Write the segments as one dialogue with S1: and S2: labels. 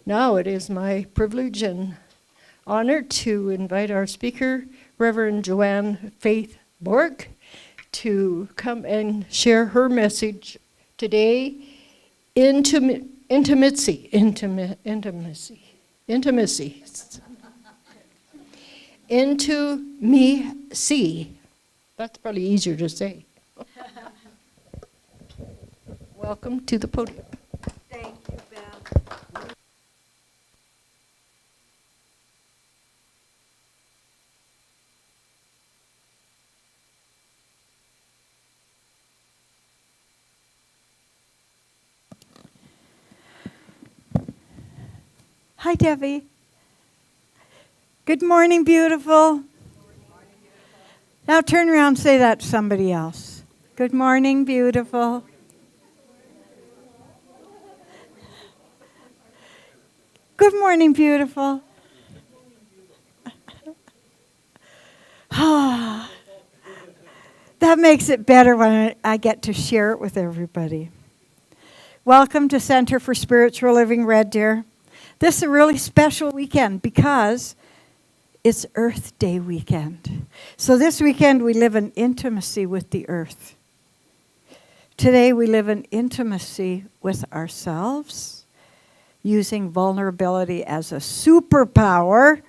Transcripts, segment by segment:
S1: Now it is my privilege and honor to invite our speaker, Reverend Joanne Faith Boruck, to come and share her message today, intimacy. Into me see. That's probably easier to say. Welcome to the podium.
S2: Thank you, Beth. Hi, Debbie. Good morning, beautiful. Now turn around and say that to somebody else. Good morning, beautiful. Good morning, beautiful. Ah, that makes it better when I get to share it with everybody. Welcome to Center for Spiritual Living, Red Deer. This is a really special weekend because it's Earth Day weekend. So this weekend we live in intimacy with the earth. Today we live in intimacy with ourselves, using vulnerability as a superpower.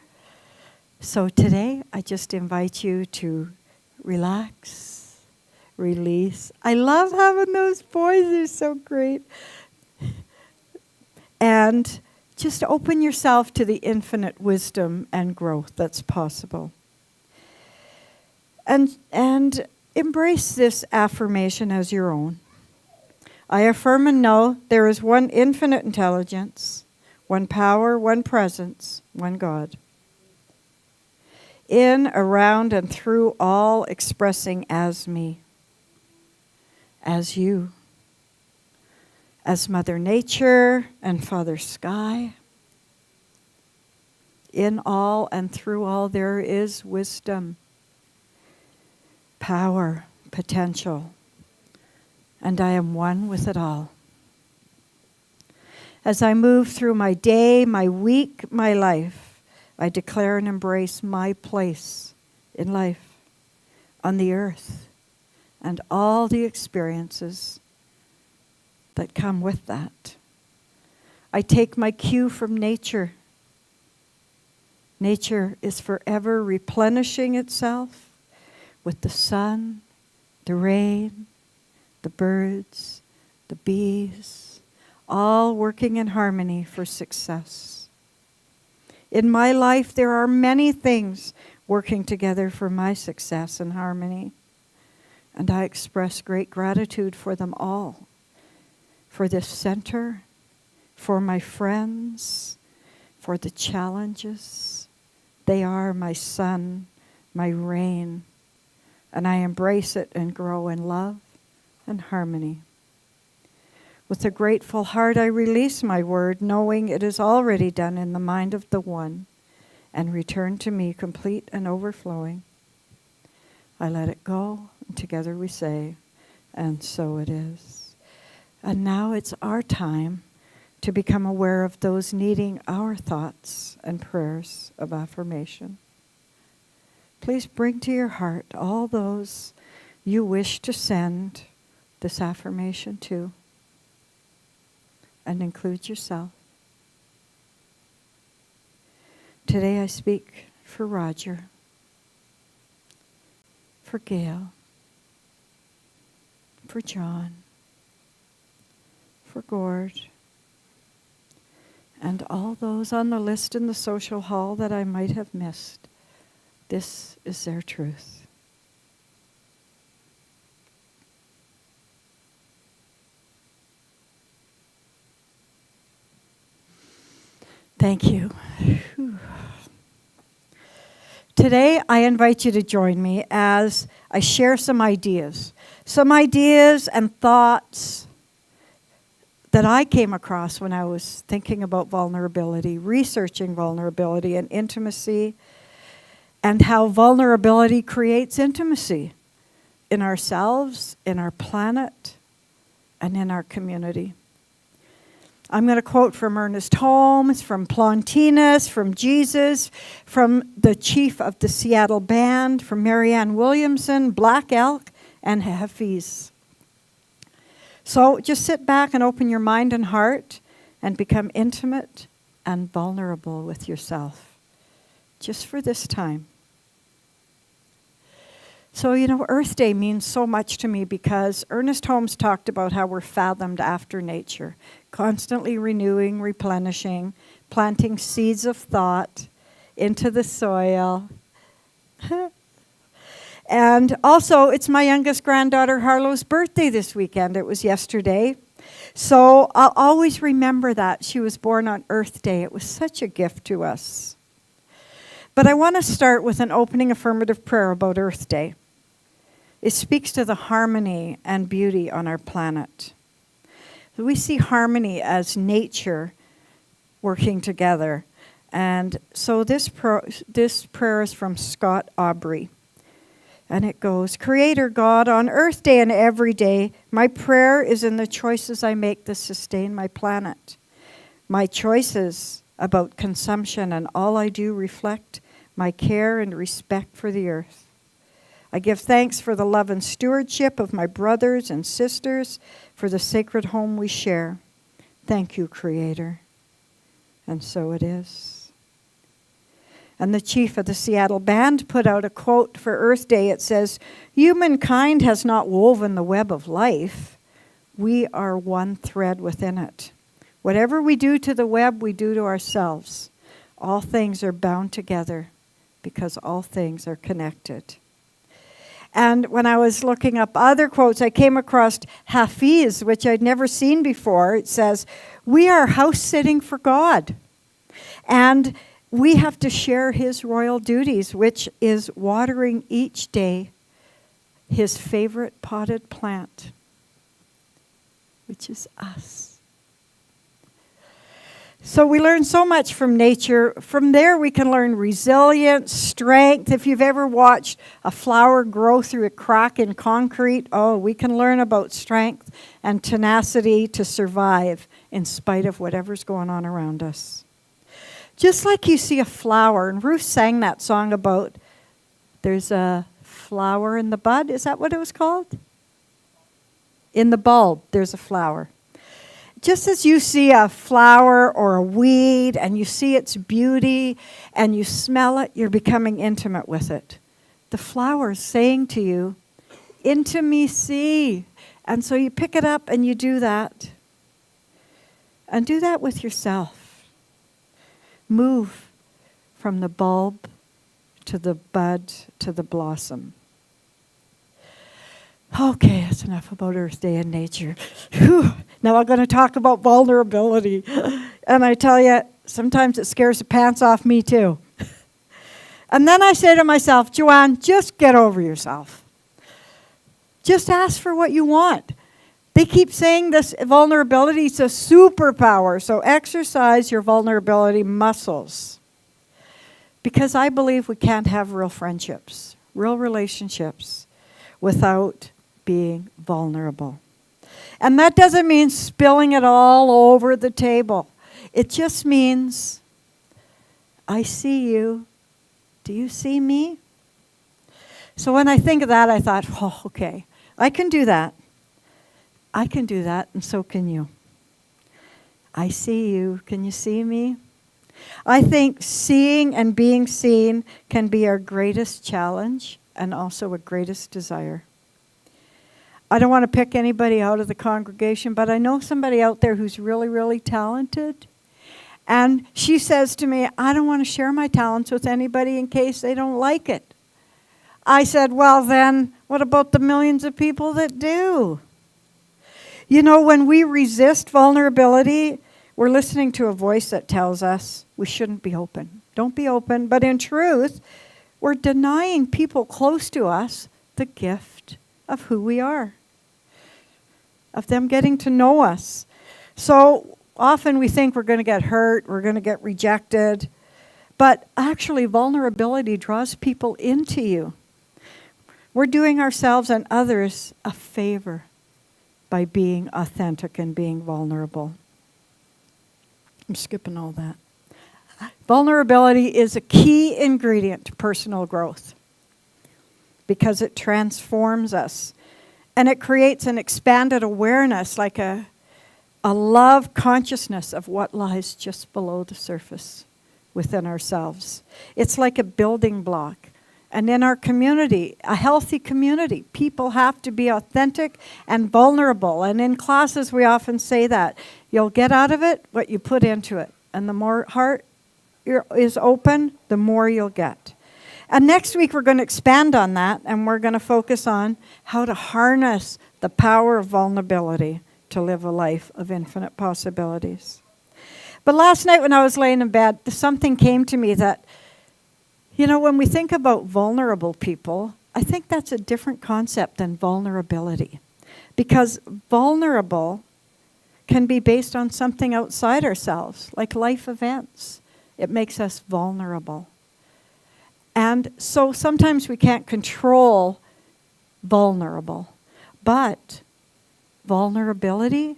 S2: So today I just invite you to relax, release. I love having those boys, they're so great. And just open yourself to the infinite wisdom and growth that's possible. And embrace this affirmation as your own. I affirm and know there is one infinite intelligence, one power, one presence, one God. In, around, and through all expressing as me, as you, as Mother Nature and Father Sky. In all and through all there is wisdom, power, potential, and I am one with it all. As I move through my day, my week, my life, I declare and embrace my place in life, on the earth, and all the experiences that come with that. I take my cue from nature. Nature is forever replenishing itself with the sun, the rain, the birds, the bees, all working in harmony for success. In my life, there are many things working together for my success and harmony, and I express great gratitude for them all. For this center, for my friends, for the challenges. They are my sun, my rain, and I embrace it and grow in love and harmony. With a grateful heart, I release my word, knowing it is already done in the mind of the one, and return to me complete and overflowing. I let it go, and together we say, and so it is. And now it's our time to become aware of those needing our thoughts and prayers of affirmation. Please bring to your heart all those you wish to send this affirmation to, and include yourself. Today I speak for Roger, for Gail, for John, for Gord, and all those on the list in the social hall that I might have missed. This is their truth. Thank you. Whew. Today, I invite you to join me as I share some ideas and thoughts that I came across when I was thinking about vulnerability, researching vulnerability and intimacy, and how vulnerability creates intimacy in ourselves, in our planet, and in our community. I'm going to quote from Ernest Holmes, from Plotinus, from Jesus, from the chief of the Seattle Band, from Marianne Williamson, Black Elk, and Hafiz. So just sit back and open your mind and heart and become intimate and vulnerable with yourself, just for this time. So, Earth Day means so much to me because Ernest Holmes talked about how we're fathomed after nature, constantly renewing, replenishing, planting seeds of thought into the soil. And also, it's my youngest granddaughter Harlow's birthday this weekend. It was yesterday. So I'll always remember that. She was born on Earth Day. It was such a gift to us. But I want to start with an opening affirmative prayer about Earth Day. It speaks to the harmony and beauty on our planet. We see harmony as nature working together. And so this prayer is from Scott Aubrey. And it goes, Creator God, on Earth Day and every day, my prayer is in the choices I make that sustain my planet. My choices about consumption and all I do reflect my care and respect for the earth. I give thanks for the love and stewardship of my brothers and sisters, for the sacred home we share. Thank you, Creator. And so it is. And the chief of the Seattle Band put out a quote for Earth Day. It says, humankind has not woven the web of life. We are one thread within it. Whatever we do to the web, we do to ourselves. All things are bound together because all things are connected. And when I was looking up other quotes, I came across Hafiz, which I'd never seen before. It says, we are house sitting for God. And we have to share his royal duties, which is watering each day his favorite potted plant, which is us. So we learn so much from nature. From there we can learn resilience, strength. If you've ever watched a flower grow through a crack in concrete, we can learn about strength and tenacity to survive in spite of whatever's going on around us. Just like you see a flower, and Ruth sang that song about there's a flower in the bud. Is that what it was called? In the bulb, there's a flower. Just as you see a flower or a weed and you see its beauty and you smell it, you're becoming intimate with it. The flower is saying to you, intimacy. And so you pick it up and you do that. And do that with yourself. Move from the bulb to the bud to the blossom. Okay, that's enough about Earth Day and nature. Whew. Now I'm going to talk about vulnerability. And I tell you, sometimes it scares the pants off me too. And then I say to myself, Joanne, just get over yourself. Just ask for what you want. They keep saying this vulnerability is a superpower, so exercise your vulnerability muscles. Because I believe we can't have real friendships, real relationships, without being vulnerable. And that doesn't mean spilling it all over the table. It just means, I see you. Do you see me? So when I think of that, I thought, okay, I can do that. I can do that, and so can you. I see you. Can you see me? I think seeing and being seen can be our greatest challenge and also a greatest desire. I don't want to pick anybody out of the congregation, but I know somebody out there who's really, really talented. And she says to me, I don't want to share my talents with anybody in case they don't like it. I said, well then, what about the millions of people that do? You know, when we resist vulnerability, we're listening to a voice that tells us we shouldn't be open. Don't be open. But in truth, we're denying people close to us the gift of who we are, of them getting to know us. So often we think we're going to get hurt, we're going to get rejected, but actually vulnerability draws people into you. We're doing ourselves and others a favor by being authentic and being vulnerable. I'm skipping all that. Vulnerability is a key ingredient to personal growth because it transforms us. And it creates an expanded awareness, like a love consciousness of what lies just below the surface within ourselves. It's like a building block. And in our community, a healthy community, people have to be authentic and vulnerable. And in classes, we often say that. You'll get out of it what you put into it. And the more heart is open, the more you'll get. And next week, we're going to expand on that, and we're going to focus on how to harness the power of vulnerability to live a life of infinite possibilities. But last night when I was laying in bed, something came to me that, when we think about vulnerable people, I think that's a different concept than vulnerability. Because vulnerable can be based on something outside ourselves, like life events. It makes us vulnerable. And so sometimes we can't control vulnerable. But vulnerability,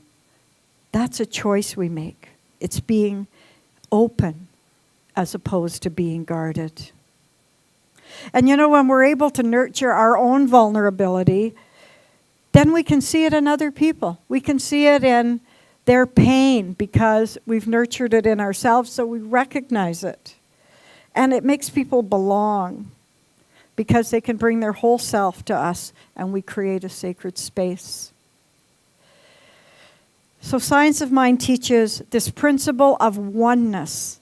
S2: that's a choice we make. It's being open as opposed to being guarded. And when we're able to nurture our own vulnerability, then we can see it in other people. We can see it in their pain because we've nurtured it in ourselves, so we recognize it. And it makes people belong because they can bring their whole self to us and we create a sacred space. So Science of Mind teaches this principle of oneness.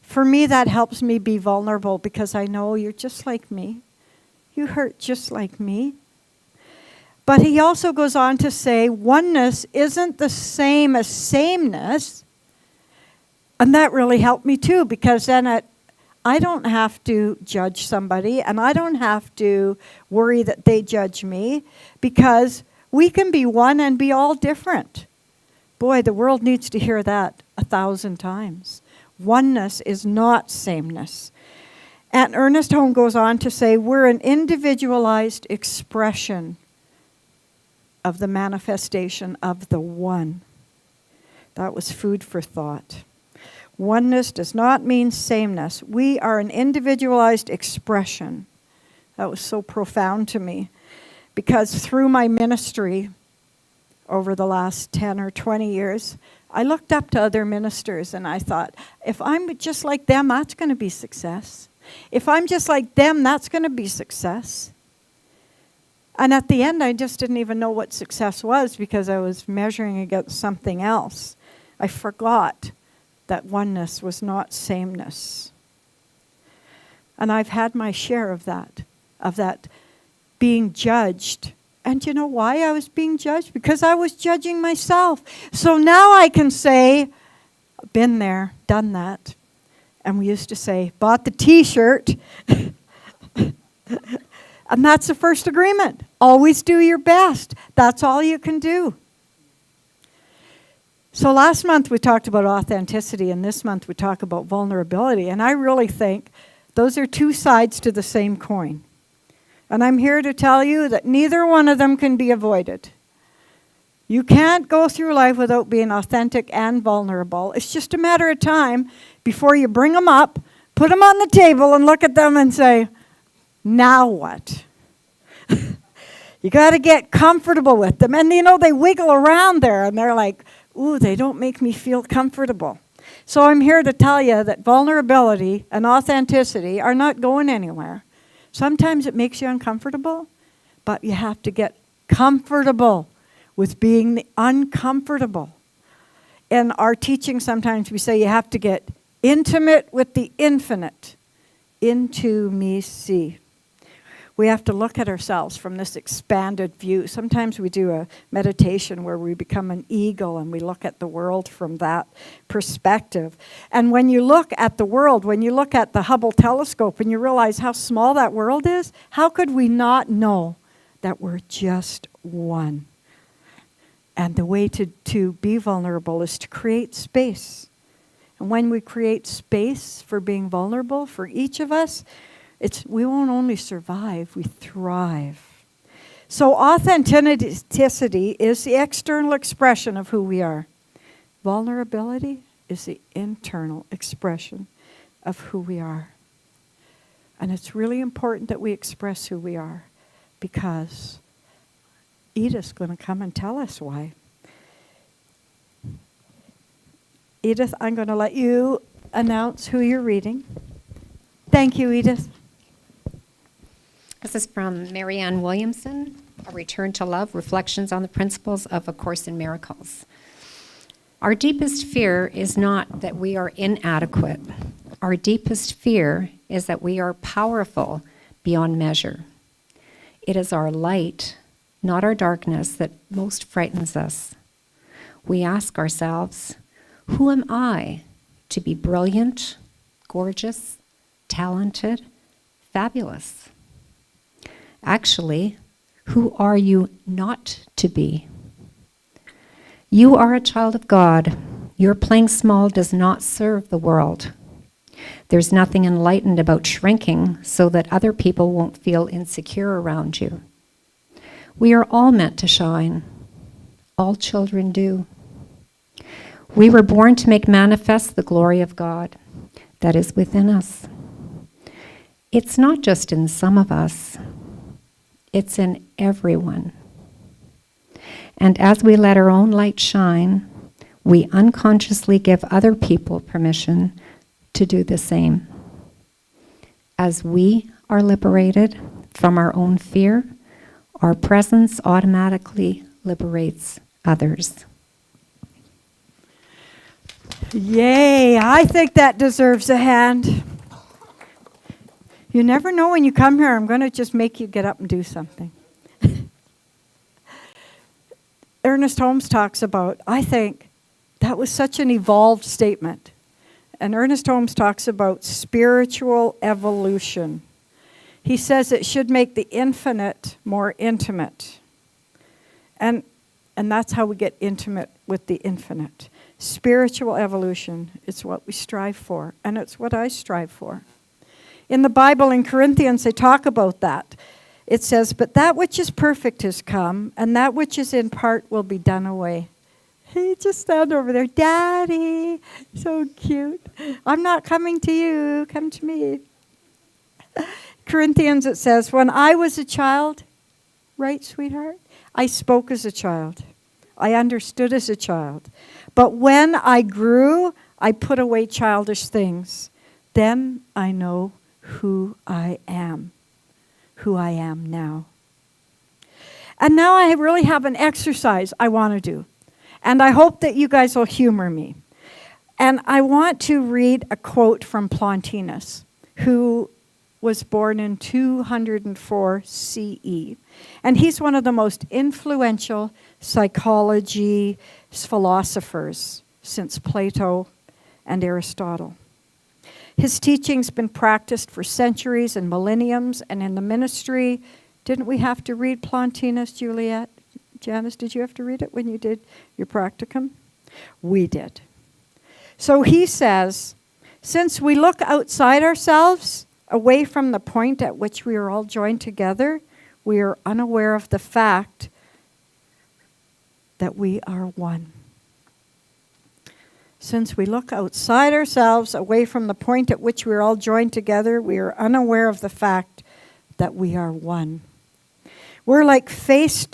S2: For me, that helps me be vulnerable because I know you're just like me. You hurt just like me. But he also goes on to say oneness isn't the same as sameness. And that really helped me too, because then I don't have to judge somebody and I don't have to worry that they judge me, because we can be one and be all different. Boy, the world needs to hear that 1,000 times. Oneness is not sameness. And Ernest Holm goes on to say, we're an individualized expression of the manifestation of the one. That was food for thought. Oneness does not mean sameness. We are an individualized expression. That was so profound to me, because through my ministry over the last 10 or 20 years, I looked up to other ministers and I thought, if I'm just like them, that's going to be success. If I'm just like them, that's going to be success. And at the end, I just didn't even know what success was because I was measuring against something else. I forgot that oneness was not sameness. And I've had my share of that being judged. And you know why I was being judged? Because I was judging myself. So now I can say, been there, done that. And we used to say, bought the t-shirt. And that's the first agreement. Always do your best. That's all you can do. So last month we talked about authenticity, and this month we talk about vulnerability. And I really think those are two sides to the same coin. And I'm here to tell you that neither one of them can be avoided. You can't go through life without being authentic and vulnerable. It's just a matter of time before you bring them up, put them on the table, and look at them and say, now what? You got to get comfortable with them. And, they wiggle around there, and they're like, ooh, they don't make me feel comfortable. So I'm here to tell you that vulnerability and authenticity are not going anywhere. Sometimes it makes you uncomfortable, but you have to get comfortable with being the uncomfortable. In our teaching, sometimes we say you have to get intimate with the infinite. Into me see. We have to look at ourselves from this expanded view. Sometimes we do a meditation where we become an eagle and we look at the world from that perspective. And when you look at the world, when you look at the Hubble telescope and you realize how small that world is, how could we not know that we're just one? And the way to be vulnerable is to create space. And when we create space for being vulnerable for each of us, we won't only survive, we thrive. So authenticity is the external expression of who we are. Vulnerability is the internal expression of who we are. And it's really important that we express who we are, because Edith's going to come and tell us why. Edith, I'm going to let you announce who you're reading. Thank you, Edith.
S3: This is from Marianne Williamson, A Return to Love, Reflections on the Principles of A Course in Miracles. Our deepest fear is not that we are inadequate. Our deepest fear is that we are powerful beyond measure. It is our light, not our darkness, that most frightens us. We ask ourselves, who am I to be brilliant, gorgeous, talented, fabulous? Actually, who are you not to be? You are a child of God. Your playing small does not serve the world. There's nothing enlightened about shrinking so that other people won't feel insecure around you. We are all meant to shine. All children do. We were born to make manifest the glory of God that is within us. It's not just in some of us. It's in everyone. And as we let our own light shine, we unconsciously give other people permission to do the same. As we are liberated from our own fear, our presence automatically liberates others.
S2: Yay, I think that deserves a hand. You never know when you come here, I'm going to just make you get up and do something. Ernest Holmes talks about, I think that was such an evolved statement. And Ernest Holmes talks about spiritual evolution. He says it should make the infinite more intimate. And that's how we get intimate with the infinite. Spiritual evolution is what we strive for, and it's what I strive for. In the Bible, in Corinthians, they talk about that. It says, but that which is perfect has come, and that which is in part will be done away. Hey, just stand over there. Daddy, so cute. I'm not coming to you, come to me. Corinthians, it says, when I was a child, right, sweetheart? I spoke as a child. I understood as a child. But when I grew, I put away childish things. Then I know who I am now. And now I really have an exercise I want to do. And I hope that you guys will humor me. And I want to read a quote from Plotinus, who was born in 204 CE. And he's one of the most influential psychology philosophers since Plato and Aristotle. His teaching's been practiced for centuries and millenniums, and in the ministry, didn't we have to read Plotinus, Juliet? Janice, did you have to read it when you did your practicum? We did. So he says, since we look outside ourselves, away from the point at which we are all joined together, we are unaware of the fact that we are one. Since we look outside ourselves, away from the point at which we are all joined together, we are unaware of the fact that we are one. We're like face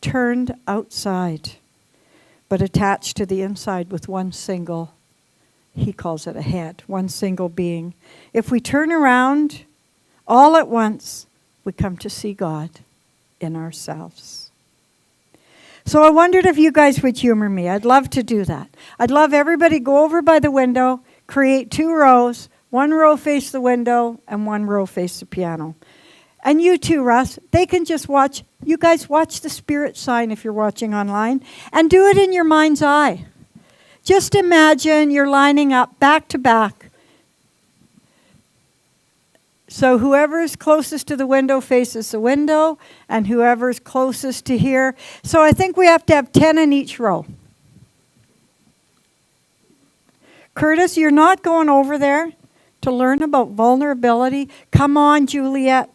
S2: turned outside, but attached to the inside with one single, he calls it a head, one single being. If we turn around, all at once, we come to see God in ourselves. So I wondered if you guys would humor me. I'd love to do that. I'd love everybody go over by the window, create 2 rows, 1 row face the window, and 1 row face the piano. And you too, Russ, they can just watch. You guys watch the spirit sign if you're watching online, and do it in your mind's eye. Just imagine you're lining up back to back. So whoever's closest to the window faces the window, and whoever's closest to here. So I think we have to have 10 in each row. Curtis, you're not going over there to learn about vulnerability. Come on, Juliet.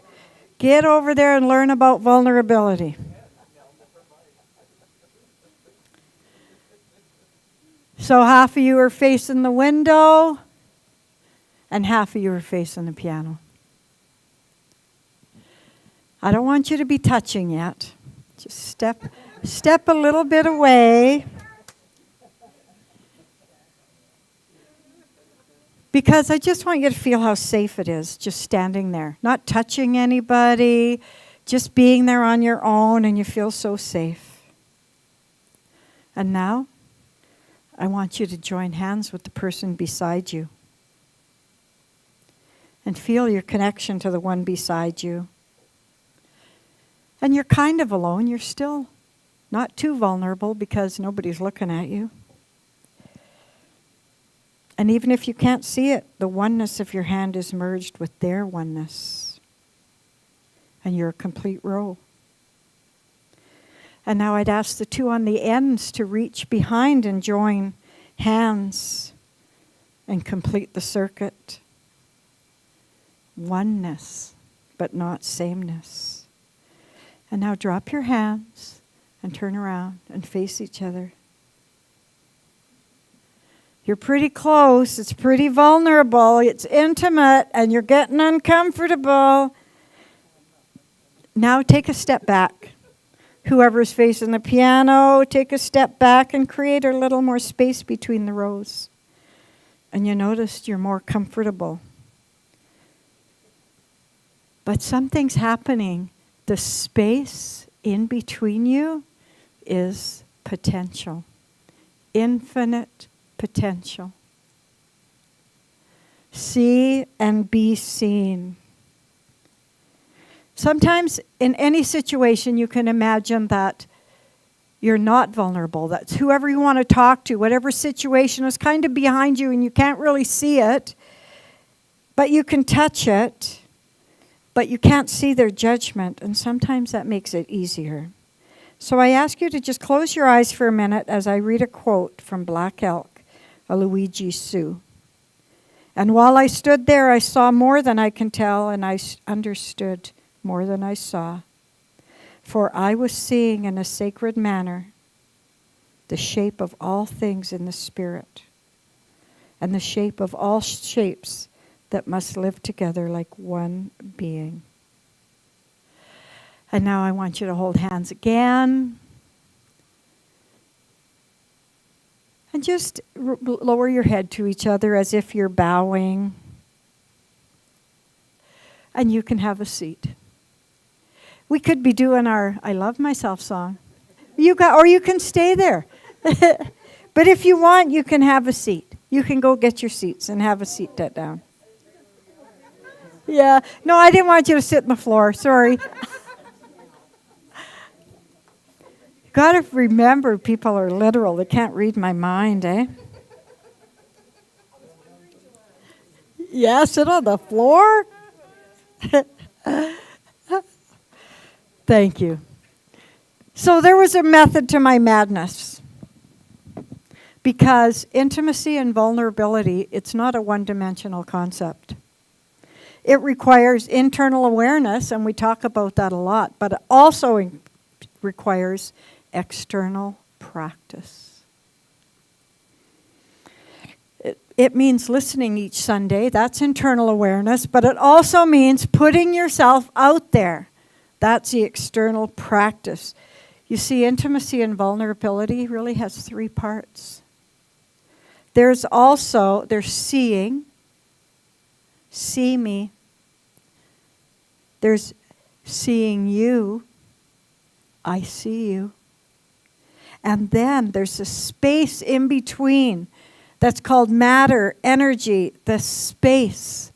S2: Get over there and learn about vulnerability. So half of you are facing the window and half of you are facing the piano. I don't want you to be touching yet. Just step a little bit away. Because I just want you to feel how safe it is just standing there, not touching anybody, just being there on your own, and you feel so safe. And now, I want you to join hands with the person beside you and feel your connection to the one beside you. And you're kind of alone. You're still not too vulnerable because nobody's looking at you. And even if you can't see it, the oneness of your hand is merged with their oneness. And you're a complete row. And now I'd ask the two on the ends to reach behind and join hands and complete the circuit. Oneness, but not sameness. And now drop your hands and turn around and face each other. You're pretty close, it's pretty vulnerable, it's intimate, and you're getting uncomfortable. Now take a step back. Whoever's facing the piano, take a step back and create a little more space between the rows. And you notice you're more comfortable. But something's happening. The space in between you is potential. Infinite potential. See and be seen. Sometimes in any situation you can imagine that you're not vulnerable. That's whoever you want to talk to, whatever situation is kind of behind you and you can't really see it, but you can touch it, but you can't see their judgment, and sometimes that makes it easier. So I ask you to just close your eyes for a minute as I read a quote from Black Elk, a Luigi Sue. And while I stood there, I saw more than I can tell, and I understood more than I saw. For I was seeing in a sacred manner the shape of all things in the Spirit, and the shape of all shapes that must live together like one being. And now I want you to hold hands again. And just lower your head to each other as if you're bowing. And you can have a seat. We could be doing our I Love Myself song. Or you can stay there. But if you want, you can have a seat. You can go get your seats and have a seat down. Yeah. No, I didn't want you to sit on the floor. Sorry. Got to remember, people are literal. They can't read my mind, eh? Yeah, sit on the floor. Thank you. So there was a method to my madness. Because intimacy and vulnerability, it's not a one-dimensional concept. It requires internal awareness, and we talk about that a lot, but it also requires external practice. It means listening each Sunday. That's internal awareness, but it also means putting yourself out there. That's the external practice. You see, intimacy and vulnerability really has three parts. There's seeing, see me. There's seeing you, I see you. And then there's a space in between that's called matter, energy, the space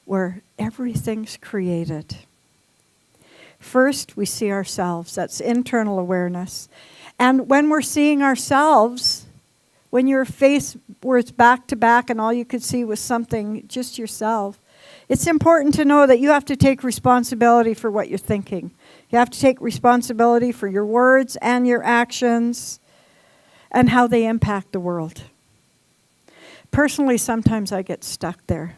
S2: where everything's created. First, we see ourselves. That's internal awareness. And when we're seeing ourselves, when you're faced where it's back to back and all you could see was something, just yourself, it's important to know that you have to take responsibility for what you're thinking. You have to take responsibility for your words and your actions and how they impact the world. Personally, sometimes I get stuck there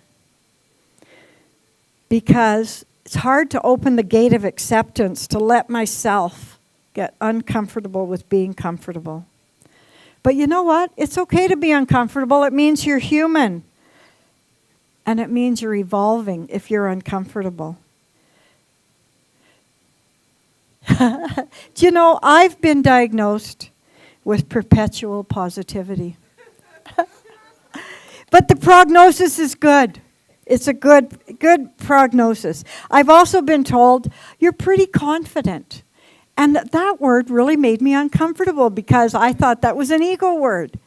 S2: because it's hard to open the gate of acceptance to let myself get uncomfortable with being comfortable. But you know what? It's okay to be uncomfortable. It means you're human. And it means you're evolving if you're uncomfortable. Do you know, I've been diagnosed with perpetual positivity. But the prognosis is good. It's a good prognosis. I've also been told, you're pretty confident. And that word really made me uncomfortable because I thought that was an ego word.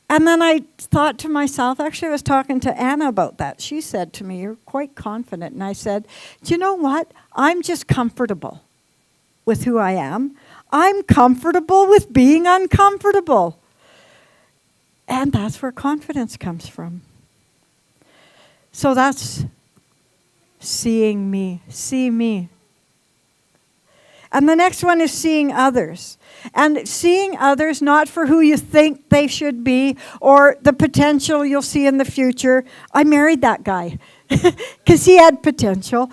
S2: And then I thought to myself, actually I was talking to Anna about that. She said to me, you're quite confident. And I said, do you know what? I'm just comfortable with who I am. I'm comfortable with being uncomfortable. And that's where confidence comes from. So that's seeing me. See me. And the next one is seeing others. And seeing others not for who you think they should be or the potential you'll see in the future. I married that guy because he had potential.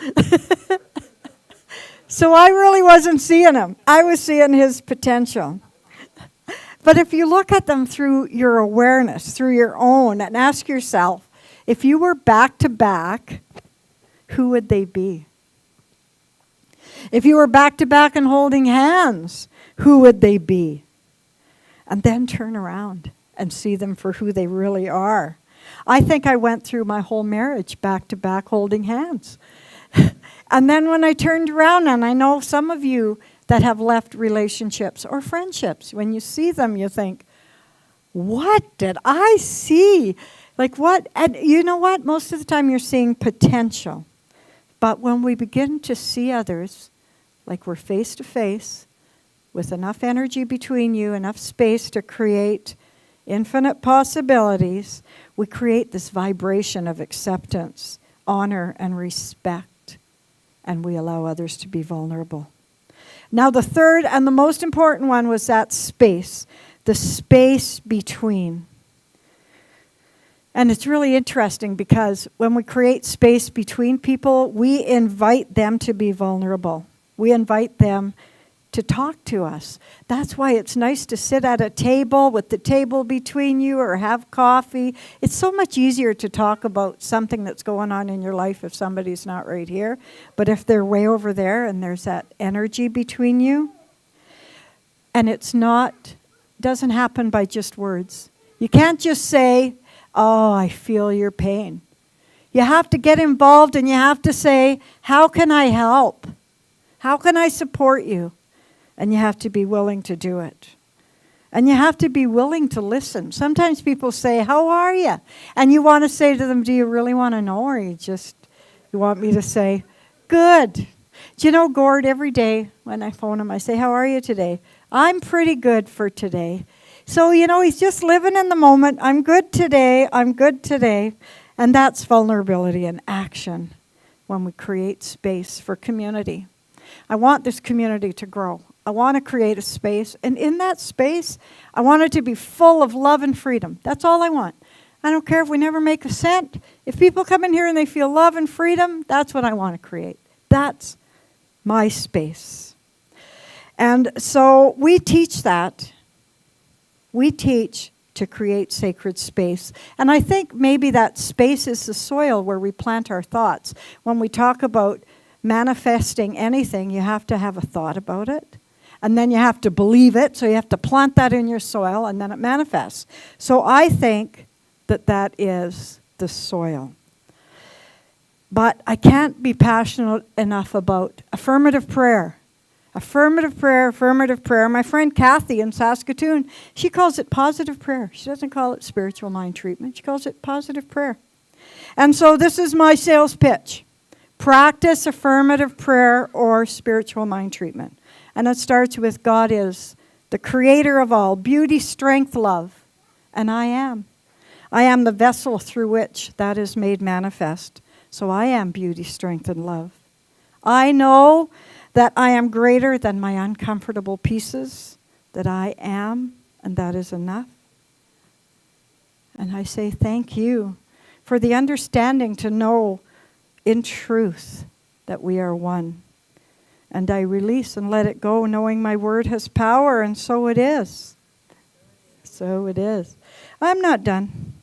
S2: So I really wasn't seeing him. I was seeing his potential. But if you look at them through your awareness, through your own, and ask yourself, if you were back to back, who would they be? If you were back to back and holding hands, who would they be? And then turn around and see them for who they really are. I think I went through my whole marriage back to back holding hands. And then when I turned around, and I know some of you that have left relationships or friendships, when you see them, you think, what did I see? Like what? And you know what? Most of the time you're seeing potential. But when we begin to see others, like we're face to face, with enough energy between you, enough space to create infinite possibilities, we create this vibration of acceptance, honor, and respect. And we allow others to be vulnerable. Now the third and the most important one was that space, the space between. And it's really interesting because when we create space between people, we invite them to be vulnerable. We invite them to talk to us. That's why it's nice to sit at a table with the table between you or have coffee. It's so much easier to talk about something that's going on in your life if somebody's not right here. But if they're way over there and there's that energy between you, and doesn't happen by just words. You can't just say, oh, I feel your pain. You have to get involved and you have to say, how can I help? How can I support you? And you have to be willing to do it. And you have to be willing to listen. Sometimes people say, how are you? And you want to say to them, do you really want to know? Or you want me to say, good. Do you know, Gord, every day when I phone him, I say, how are you today? I'm pretty good for today. So, he's just living in the moment. I'm good today. I'm good today. And that's vulnerability in action when we create space for community. I want this community to grow. I want to create a space. And in that space, I want it to be full of love and freedom. That's all I want. I don't care if we never make a cent. If people come in here and they feel love and freedom, that's what I want to create. That's my space. And so we teach that. We teach to create sacred space. And I think maybe that space is the soil where we plant our thoughts. When we talk about manifesting anything, you have to have a thought about it. And then you have to believe it, so you have to plant that in your soil, and then it manifests. So I think that is the soil. But I can't be passionate enough about affirmative prayer. Affirmative prayer, affirmative prayer. My friend Kathy in Saskatoon, she calls it positive prayer. She doesn't call it spiritual mind treatment. She calls it positive prayer. And so this is my sales pitch. Practice affirmative prayer or spiritual mind treatment. And it starts with God is the creator of all, beauty, strength, love. And I am. I am the vessel through which that is made manifest. So I am beauty, strength, and love. I know that I am greater than my uncomfortable pieces, that I am, and that is enough. And I say thank you for the understanding to know in truth that we are one. And I release and let it go, knowing my word has power, and so it is. So it is. I'm not done.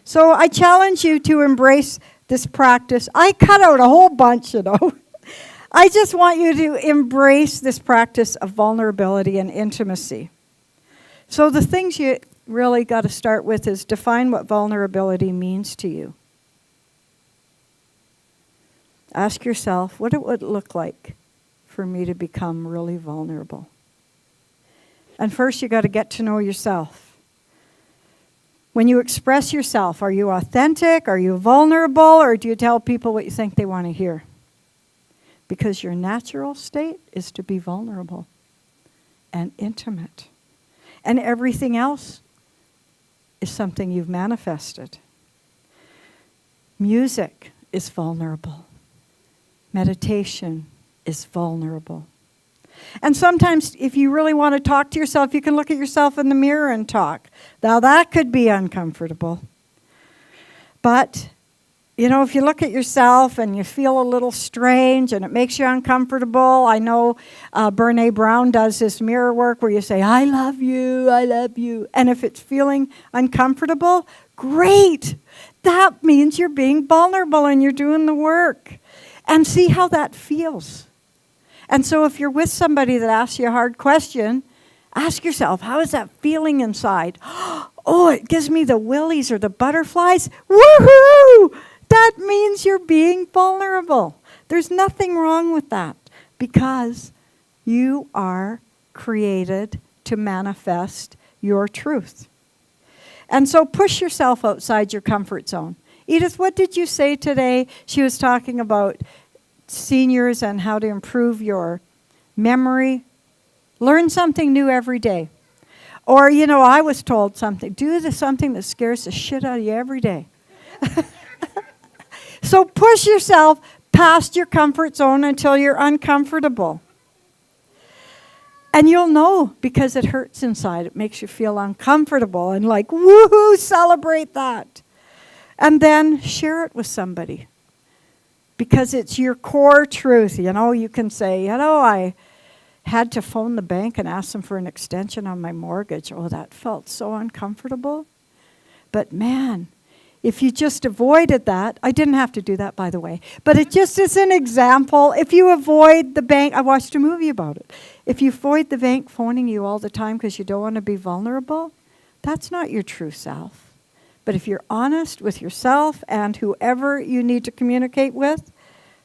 S2: So I challenge you to embrace this practice. I cut out a whole bunch, I just want you to embrace this practice of vulnerability and intimacy. So the things you really got to start with is define what vulnerability means to you. Ask yourself, what it would look like for me to become really vulnerable. And first you got to get to know yourself. When you express yourself, are you authentic? Are you vulnerable? Or do you tell people what you think they want to hear? Because your natural state is to be vulnerable and intimate. And everything else is something you've manifested. Music is vulnerable. Meditation is vulnerable. And sometimes if you really want to talk to yourself, you can look at yourself in the mirror and talk. Now that could be uncomfortable. But, if you look at yourself and you feel a little strange and it makes you uncomfortable, I know Brene Brown does this mirror work where you say, I love you, I love you. And if it's feeling uncomfortable, great. That means you're being vulnerable and you're doing the work. And see how that feels. And so if you're with somebody that asks you a hard question, ask yourself, how is that feeling inside? Oh, it gives me the willies or the butterflies. Woohoo! That means you're being vulnerable. There's nothing wrong with that because you are created to manifest your truth. And so push yourself outside your comfort zone. Edith, what did you say today? She was talking about seniors and how to improve your memory. Learn something new every day. Or, I was told something. Do something that scares the shit out of you every day. So push yourself past your comfort zone until you're uncomfortable. And you'll know because it hurts inside. It makes you feel uncomfortable and like, woohoo, celebrate that. And then share it with somebody. Because it's your core truth. You can say, I had to phone the bank and ask them for an extension on my mortgage. Oh, that felt so uncomfortable. But man, if you just avoided that, I didn't have to do that, by the way, but it just is an example. If you avoid the bank, I watched a movie about it. If you avoid the bank phoning you all the time because you don't want to be vulnerable, that's not your true self. But if you're honest with yourself and whoever you need to communicate with,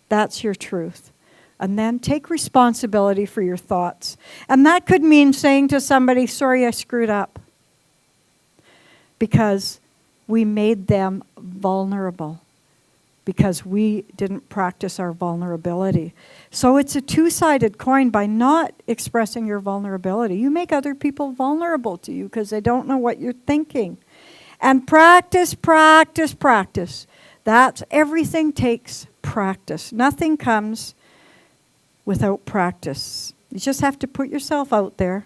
S2: that's your truth. And then take responsibility for your thoughts. And that could mean saying to somebody, sorry, I screwed up. Because we made them vulnerable. Because we didn't practice our vulnerability. So it's a two-sided coin. By not expressing your vulnerability, you make other people vulnerable to you because they don't know what you're thinking. And practice, practice, practice. Everything takes practice. Nothing comes without practice. You just have to put yourself out there,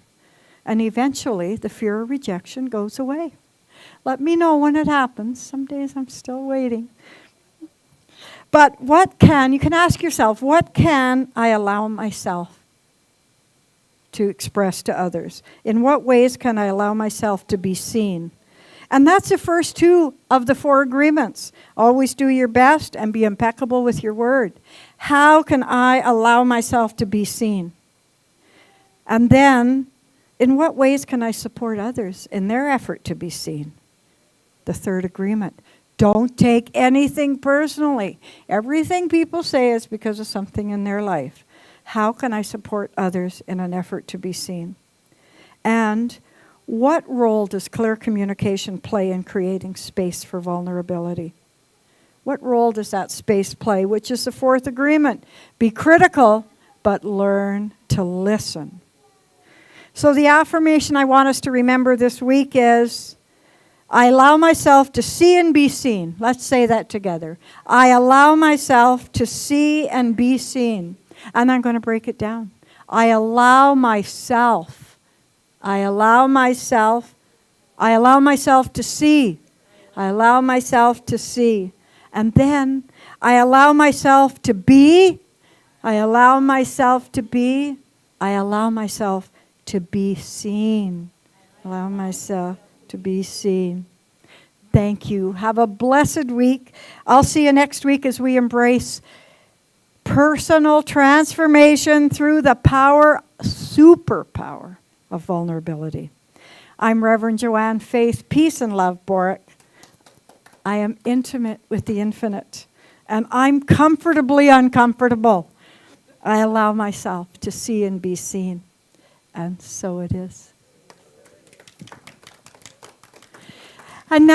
S2: and eventually the fear of rejection goes away. Let me know when it happens. Some days I'm still waiting. But you can ask yourself, what can I allow myself to express to others? In what ways can I allow myself to be seen? And that's the first two of the 4 agreements. Always do your best and be impeccable with your word. How can I allow myself to be seen? And then, in what ways can I support others in their effort to be seen? The 3rd agreement. Don't take anything personally. Everything people say is because of something in their life. How can I support others in an effort to be seen? And what role does clear communication play in creating space for vulnerability? What role does that space play, which is the 4th agreement? Be critical, but learn to listen. So the affirmation I want us to remember this week is, I allow myself to see and be seen. Let's say that together. I allow myself to see and be seen. And I'm going to break it down. I allow myself to see. I allow myself to see. And then I allow myself to be. I allow myself to be. I allow myself to be seen. Allow myself to be seen. Thank you. Have a blessed week. I'll see you next week as we embrace personal transformation through the superpower of vulnerability. I'm Reverend Joanne Faith, Peace and Love Boruck. I am intimate with the infinite, and I'm comfortably uncomfortable. I allow myself to see and be seen, and so it is. And now